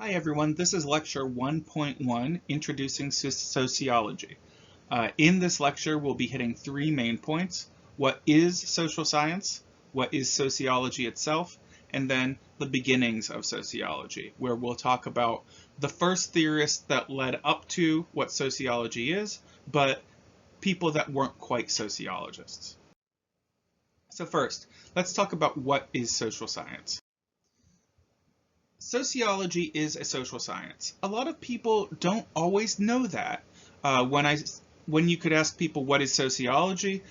Hi everyone, this is lecture 1.1, Introducing Sociology. In this lecture, we'll be hitting three main points. What is social science? What is sociology itself? And then the beginnings of sociology, where we'll talk about the first theorists that led up to what sociology is, but people that weren't quite sociologists. So first, let's talk about what is social science. Sociology is a social science. A lot of people don't always know that. When you could ask people what is sociology,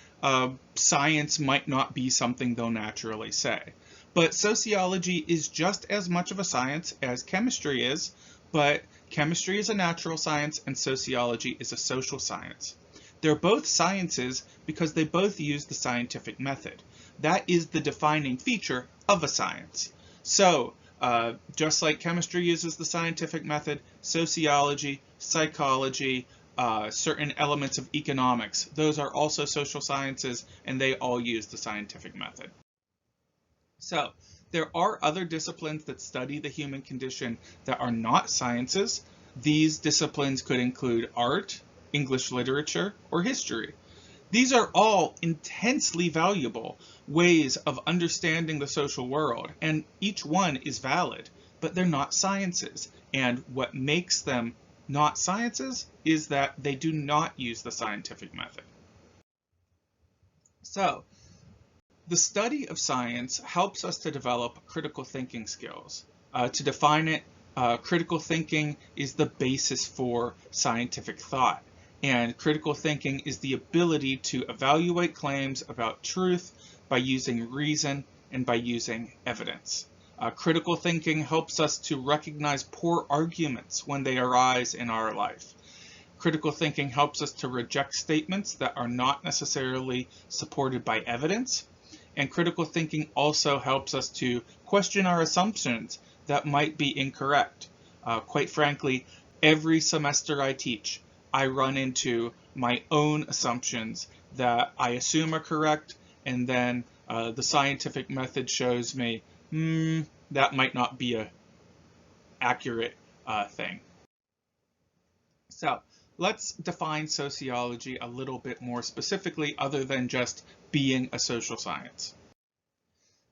science might not be something they'll naturally say. But sociology is just as much of a science as chemistry is, but chemistry is a natural science and sociology is a social science. They're both sciences because they both use the scientific method. That is the defining feature of a science. So, just like chemistry uses the scientific method, sociology, psychology, certain elements of economics, those are also social sciences and they all use the scientific method. So, there are other disciplines that study the human condition that are not sciences. These disciplines could include art, English literature, or history. These are all intensely valuable ways of understanding the social world, and each one is valid, but they're not sciences. And what makes them not sciences is that they do not use the scientific method. So, the study of science helps us to develop critical thinking skills. To define it, critical thinking is the basis for scientific thought. And critical thinking is the ability to evaluate claims about truth by using reason and by using evidence. Critical thinking helps us to recognize poor arguments when they arise in our life. Critical thinking helps us to reject statements that are not necessarily supported by evidence. And critical thinking also helps us to question our assumptions that might be incorrect. Quite frankly, every semester I teach, I run into my own assumptions that I assume are correct, and then the scientific method shows me that might not be an accurate thing. So let's define sociology a little bit more specifically, other than just being a social science.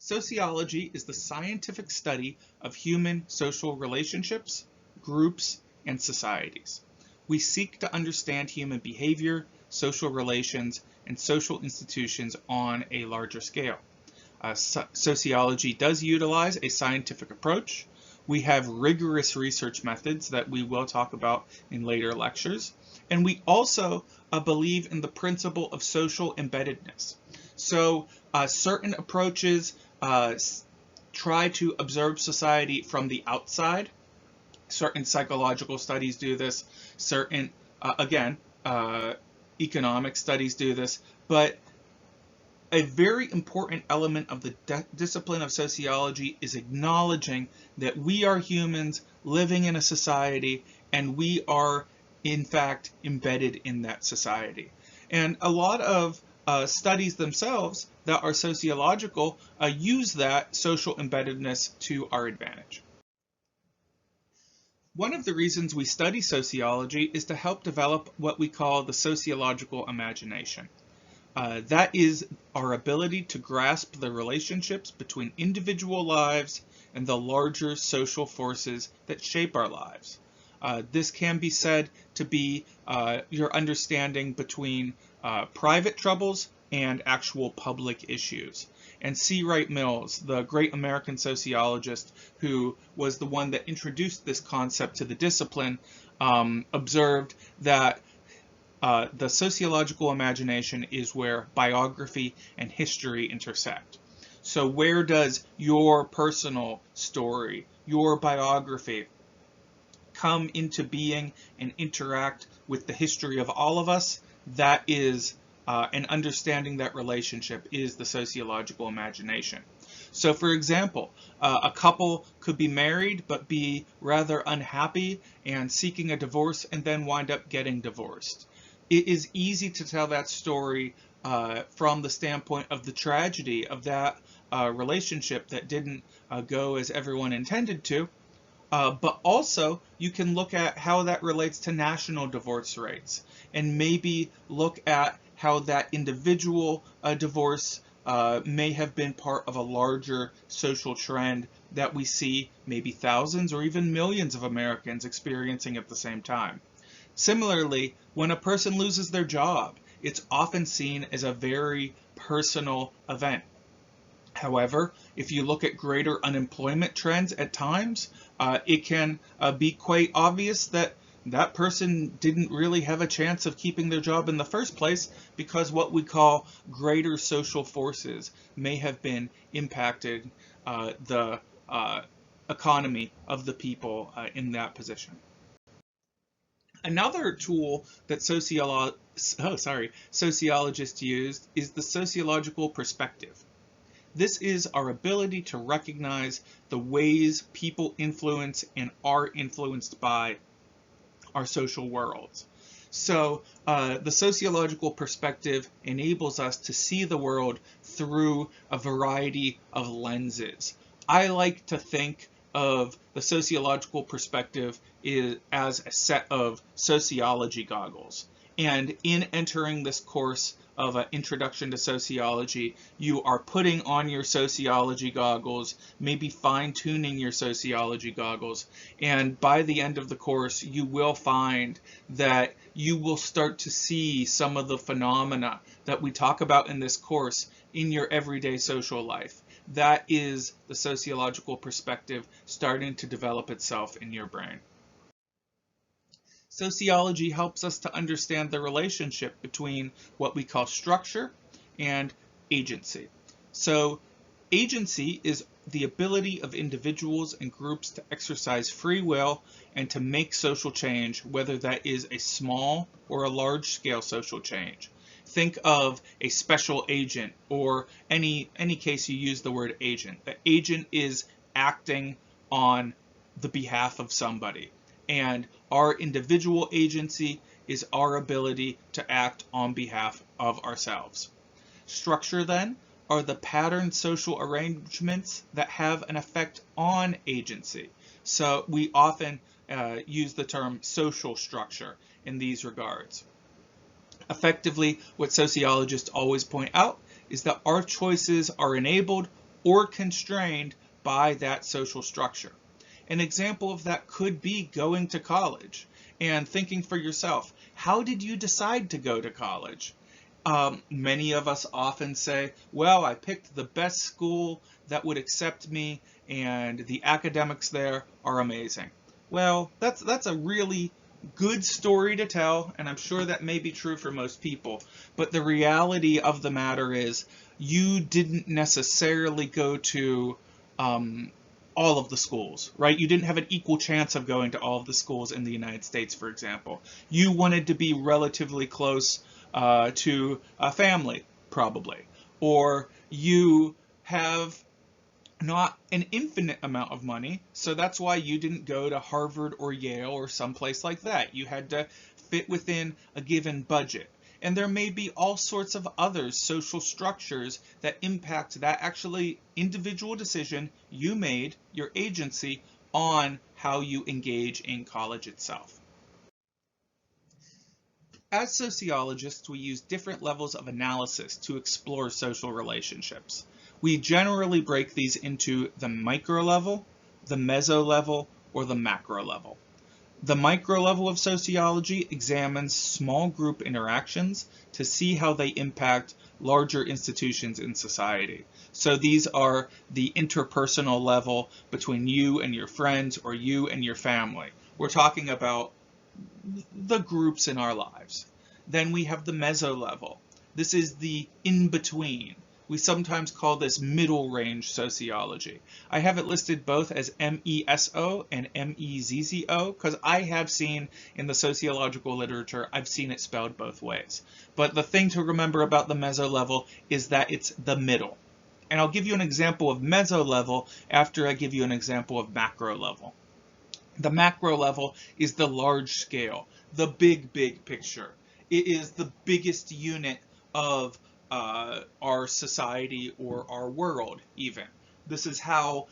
Sociology is the scientific study of human social relationships, groups, and societies. We seek to understand human behavior, social relations, and social institutions on a larger scale. Sociology does utilize a scientific approach. We have rigorous research methods that we will talk about in later lectures. And we also believe in the principle of social embeddedness. So certain approaches try to observe society from the outside. Certain psychological studies do this, certain, economic studies do this, but a very important element of the discipline of sociology is acknowledging that we are humans living in a society and we are, in fact, embedded in that society. And a lot of studies themselves that are sociological use that social embeddedness to our advantage. One of the reasons we study sociology is to help develop what we call the sociological imagination. That is our ability to grasp the relationships between individual lives and the larger social forces that shape our lives. This can be said to be your understanding between private troubles and actual public issues. And C. Wright Mills, the great American sociologist who was the one that introduced this concept to the discipline, observed that the sociological imagination is where biography and history intersect. So where does your personal story, your biography, come into being and interact with the history of all of us? That is, and understanding that relationship is the sociological imagination. So for example, a couple could be married but be rather unhappy and seeking a divorce and then wind up getting divorced. It is easy to tell that story from the standpoint of the tragedy of that relationship that didn't go as everyone intended to, But also, you can look at how that relates to national divorce rates, and maybe look at how that individual divorce may have been part of a larger social trend that we see maybe thousands or even millions of Americans experiencing at the same time. Similarly, when a person loses their job, it's often seen as a very personal event. However, if you look at greater unemployment trends at times, it can be quite obvious that that person didn't really have a chance of keeping their job in the first place because what we call greater social forces may have been impacted the economy of the people in that position. Another tool that sociologists used is the sociological perspective. This is our ability to recognize the ways people influence and are influenced by our social worlds. So the sociological perspective enables us to see the world through a variety of lenses. I like to think of the sociological perspective as a set of sociology goggles. And in entering this course of Introduction to Sociology, you are putting on your sociology goggles, maybe fine-tuning your sociology goggles, and by the end of the course, you will find that you will start to see some of the phenomena that we talk about in this course in your everyday social life. That is the sociological perspective starting to develop itself in your brain. Sociology helps us to understand the relationship between what we call structure and agency. So agency is the ability of individuals and groups to exercise free will and to make social change, whether that is a small or a large scale social change. Think of a special agent, or any case you use the word agent. The agent is acting on the behalf of somebody. And our individual agency is our ability to act on behalf of ourselves. Structure, then, are the patterned social arrangements that have an effect on agency. So we often use the term social structure in these regards. Effectively, what sociologists always point out is that our choices are enabled or constrained by that social structure. An example of that could be going to college and thinking for yourself, how did you decide to go to college? Many of us often say, well, I picked the best school that would accept me and the academics there are amazing. Well, that's a really good story to tell, and I'm sure that may be true for most people, but the reality of the matter is you didn't necessarily go to all of the schools, right? You didn't have an equal chance of going to all of the schools in the United States, for example. You wanted to be relatively close to a family, probably. Or you have not an infinite amount of money, so that's why you didn't go to Harvard or Yale or someplace like that. You had to fit within a given budget. And there may be all sorts of other social structures that impact that actually individual decision you made, your agency, on how you engage in college itself. As sociologists, we use different levels of analysis to explore social relationships. We generally break these into the micro level, the meso level, or the macro level. The micro level of sociology examines small group interactions to see how they impact larger institutions in society. So these are the interpersonal level between you and your friends or you and your family. We're talking about the groups in our lives. Then we have the meso level. This is the in-between. We sometimes call this middle range sociology. I have it listed both as MESO and MEZZO because I have seen in the sociological literature, I've seen it spelled both ways. But the thing to remember about the meso level is that it's the middle. And I'll give you an example of meso level after I give you an example of macro level. The macro level is the large scale, the big picture. It is the biggest unit of our society or our world even. This is how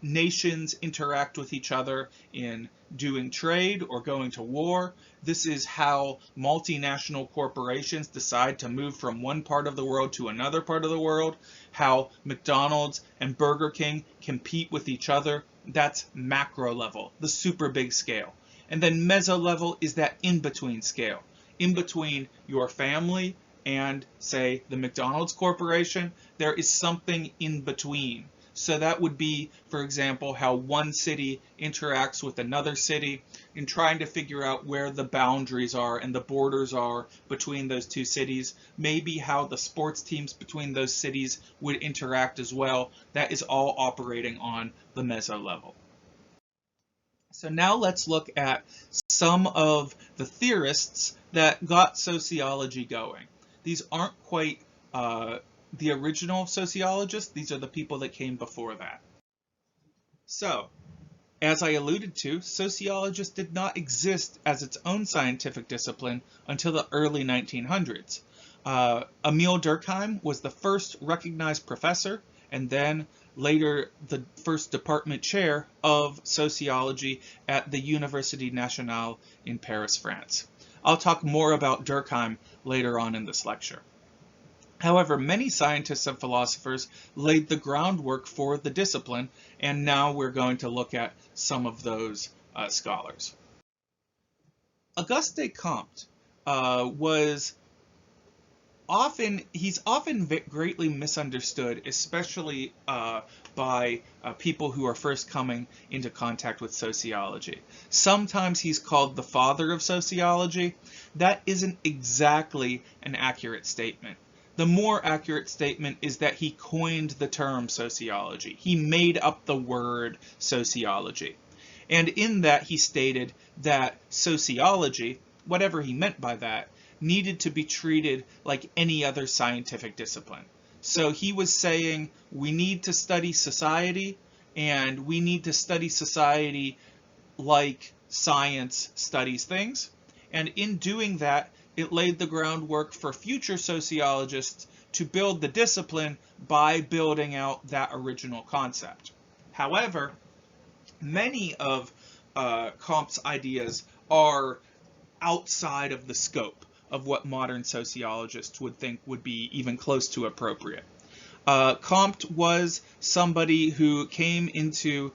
nations interact with each other in doing trade or going to war. This is how multinational corporations decide to move from one part of the world to another part of the world, how McDonald's and Burger King compete with each other. That's macro level, the super big scale. And then meso level is that in-between scale, in between your family and, say, the McDonald's Corporation. There is something in between. So that would be, for example, how one city interacts with another city in trying to figure out where the boundaries are and the borders are between those two cities. Maybe how the sports teams between those cities would interact as well. That is all operating on the meso level. So now let's look at some of the theorists that got sociology going. These aren't quite the original sociologists. These are the people that came before that. So, as I alluded to, sociologists did not exist as its own scientific discipline until the early 1900s. Emile Durkheim was the first recognized professor, and then later the first department chair of sociology at the Université Nationale in Paris, France. I'll talk more about Durkheim later on in this lecture. However, many scientists and philosophers laid the groundwork for the discipline, and now we're going to look at some of those scholars. Auguste Compt was often greatly misunderstood, especially by people who are first coming into contact with sociology. Sometimes he's called the father of sociology. That isn't exactly an accurate statement. The more accurate statement is that he coined the term sociology. He made up the word sociology. And in that he stated that sociology, whatever he meant by that, needed to be treated like any other scientific discipline. So he was saying we need to study society, and we need to study society like science studies things. And in doing that, it laid the groundwork for future sociologists to build the discipline by building out that original concept. However, many of Compt's ideas are outside of the scope of what modern sociologists would think would be even close to appropriate. Compt was somebody who came into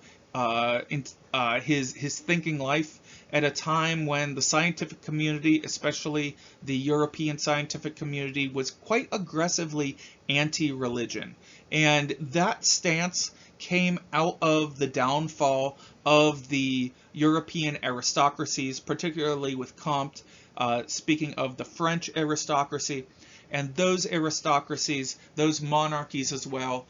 his thinking life at a time when the scientific community, especially the European scientific community, was quite aggressively anti-religion. And that stance came out of the downfall of the European aristocracies, particularly with Compt speaking of the French aristocracy. And those aristocracies, those monarchies as well,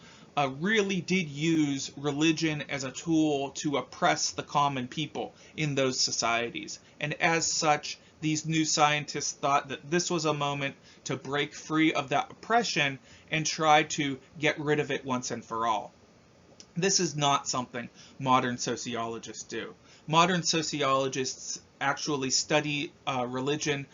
really did use religion as a tool to oppress the common people in those societies. And as such, these new scientists thought that this was a moment to break free of that oppression and try to get rid of it once and for all. This is not something modern sociologists do. Modern sociologists actually study religion,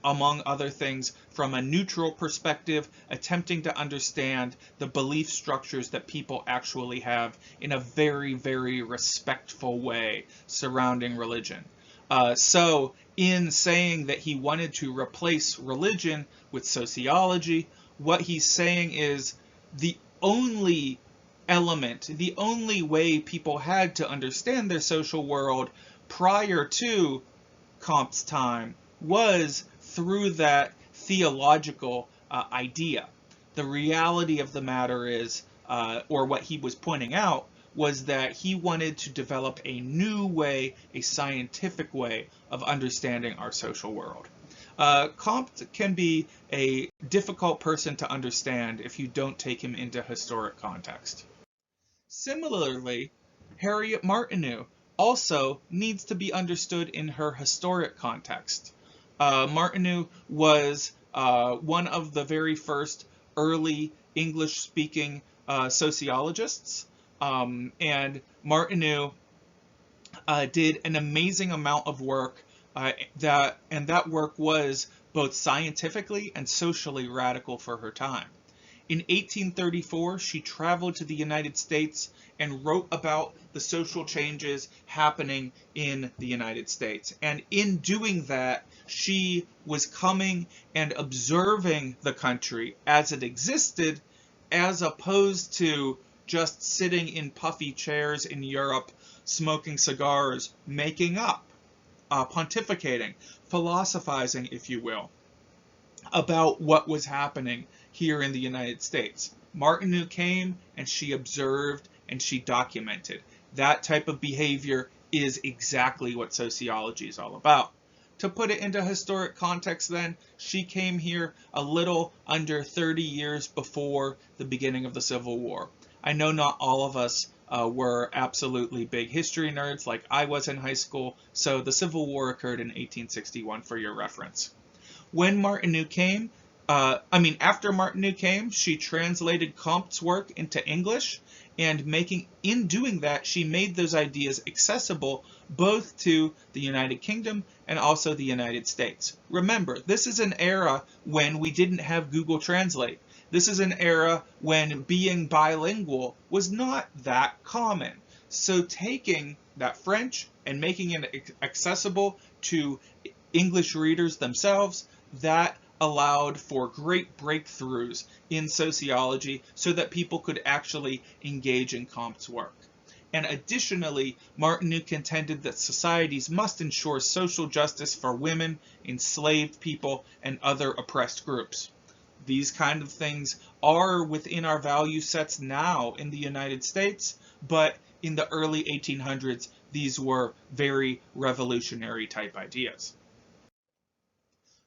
among other things, from a neutral perspective, attempting to understand the belief structures that people actually have in a very, very respectful way surrounding religion. So in saying that he wanted to replace religion with sociology, what he's saying is the only element, the only way people had to understand their social world prior to Compt's time was through that theological idea. The reality of the matter is, or what he was pointing out, was that he wanted to develop a new way, a scientific way of understanding our social world. Compt can be a difficult person to understand if you don't take him into historic context. Similarly, Harriet Martineau also needs to be understood in her historic context. Martineau was one of the very first early English-speaking sociologists, and Martineau did an amazing amount of work, that work was both scientifically and socially radical for her time. In 1834, she traveled to the United States and wrote about the social changes happening in the United States. And in doing that, she was coming and observing the country as it existed, as opposed to just sitting in puffy chairs in Europe, smoking cigars, making up, pontificating, philosophizing, if you will, about what was happening here in the United States. Martineau came and she observed and she documented. That type of behavior is exactly what sociology is all about. To put it into historic context then, she came here a little under 30 years before the beginning of the Civil War. I know not all of us were absolutely big history nerds like I was in high school, so the Civil War occurred in 1861 for your reference. When Martineau came, after Martineau came, she translated Compt's work into English, and in doing that, she made those ideas accessible both to the United Kingdom and also the United States. Remember, this is an era when we didn't have Google Translate. This is an era when being bilingual was not that common. So taking that French and making it accessible to English readers themselves, that allowed for great breakthroughs in sociology so that people could actually engage in Compt's work. And additionally, Martineau contended that societies must ensure social justice for women, enslaved people, and other oppressed groups. These kind of things are within our value sets now in the United States, but in the early 1800s, these were very revolutionary type ideas.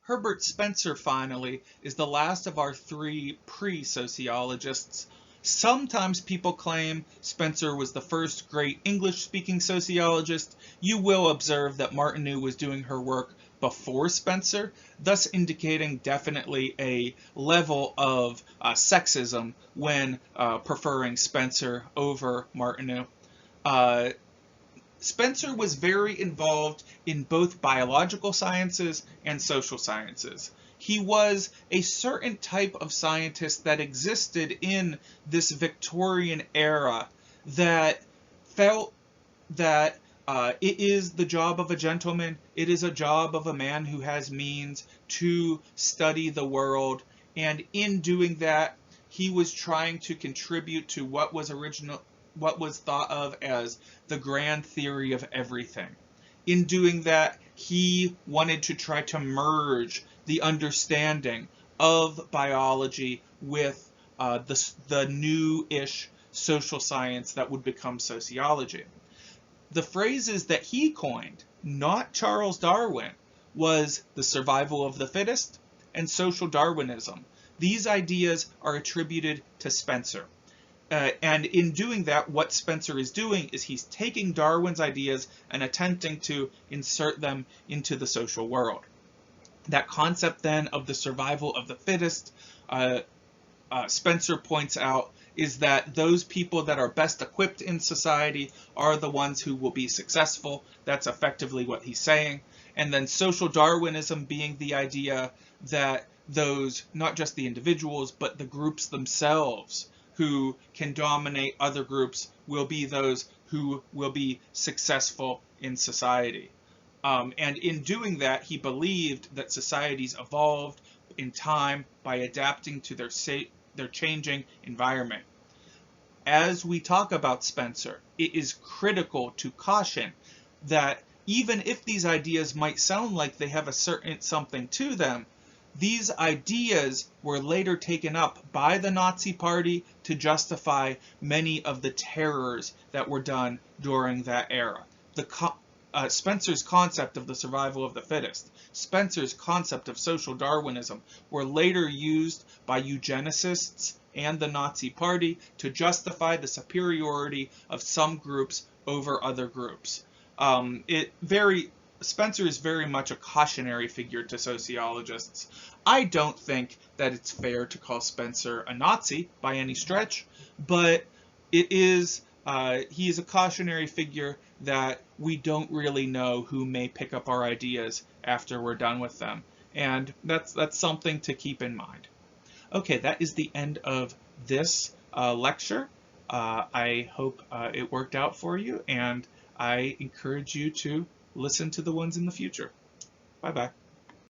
Herbert Spencer, finally, is the last of our three pre-sociologists. Sometimes people claim Spencer was the first great English-speaking sociologist. You will observe that Martineau was doing her work before Spencer, thus indicating definitely a level of sexism when preferring Spencer over Martineau. Spencer was very involved in both biological sciences and social sciences. He was a certain type of scientist that existed in this Victorian era that felt that it is the job of a gentleman, it is a job of a man who has means to study the world, and in doing that, he was trying to contribute to what was thought of as the grand theory of everything. In doing that, he wanted to try to merge the understanding of biology with the new-ish social science that would become sociology. The phrases that he coined, not Charles Darwin, was the survival of the fittest and social Darwinism. These ideas are attributed to Spencer. And in doing that, what Spencer is doing is he's taking Darwin's ideas and attempting to insert them into the social world. That concept then of the survival of the fittest, Spencer points out, is that those people that are best equipped in society are the ones who will be successful. That's effectively what he's saying. And then social Darwinism being the idea that those, not just the individuals, but the groups themselves who can dominate other groups will be those who will be successful in society. And in doing that, he believed that societies evolved in time by adapting to their changing environment. As we talk about Spencer, it is critical to caution that even if these ideas might sound like they have a certain something to them, these ideas were later taken up by the Nazi Party to justify many of the terrors that were done during that era. Spencer's concept of the survival of the fittest, Spencer's concept of social Darwinism were later used by eugenicists and the Nazi Party to justify the superiority of some groups over other groups. Spencer is very much a cautionary figure to sociologists. I don't think that it's fair to call Spencer a Nazi by any stretch, but he is a cautionary figure that we don't really know who may pick up our ideas after we're done with them. And that's something to keep in mind. Okay, that is the end of this lecture. I hope it worked out for you, and I encourage you to listen to the ones in the future. Bye-bye.